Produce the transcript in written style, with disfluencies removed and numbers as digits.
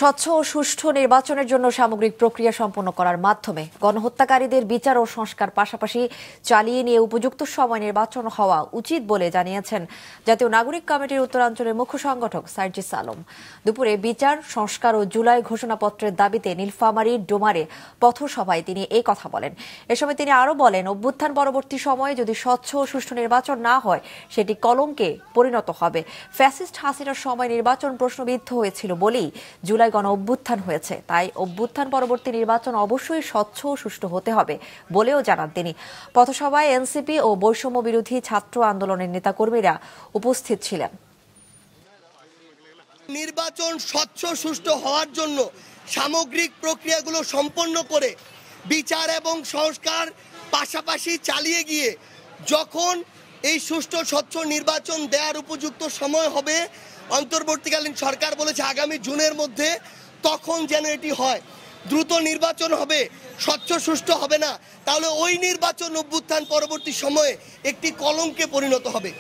স্বচ্ছ ও সুষ্ঠু নির্বাচনের জন্য সামগ্রিক প্রক্রিয়া সম্পন্ন করার মাধ্যমে গণহত্যাকারীদের বিচার ও সংস্কার পাশাপাশি চালিয়ে নিয়ে উপযুক্ত সময় নির্বাচন হওয়া উচিত বলে জানিয়েছেন জাতীয় নাগরিক কমিটির উত্তরাঞ্চলের মুখ্য সংগঠক সার্জিস আলম। দুপুরে বিচার সংস্কার ও জুলাই ঘোষণাপত্রের দাবিতে নীলফামারীর ডোমারে পথসভায় তিনি এই কথা বলেন। এ সময় তিনি আরও বলেন, অভ্যুত্থান পরবর্তী সময়ে যদি স্বচ্ছ ও সুষ্ঠু নির্বাচন না হয় সেটি কলঙ্কে পরিণত হবে। ফ্যাসিস্ট হাসিনার সময় নির্বাচন প্রশ্নবিদ্ধ হয়েছিল বলেই জুলাই গণ অভ্যুত্থান হয়েছে, তাই অভ্যুত্থান পরবর্তী নির্বাচন অবশ্যই স্বচ্ছ ও সুষ্ঠু হতে হবে বলেও জানান তিনি। পথসভায় এনসিপি ও বৈষম্য বিরোধী ছাত্র আন্দোলনের নেতাকর্মীরা উপস্থিত ছিলেন। নির্বাচন স্বচ্ছ সুষ্ঠু হওয়ার জন্য সামগ্রিক প্রক্রিয়াগুলো সম্পন্ন করে বিচার এবং সংস্কার পাশাপাশি চালিয়ে গিয়ে যখন এই সুষ্ঠু স্বচ্ছ নির্বাচন দেওয়ার উপযুক্ত সময় হবে, অন্তর্বর্তীকালীন সরকার বলেছে আগামী জুনের মধ্যে, তখন যেন এটি হয়। দ্রুত নির্বাচন হবে, স্বচ্ছ সুষ্ঠু হবে না, তাহলে ওই নির্বাচন অভ্যুত্থান পরবর্তী সময়ে একটি কলঙ্কে পরিণত হবে।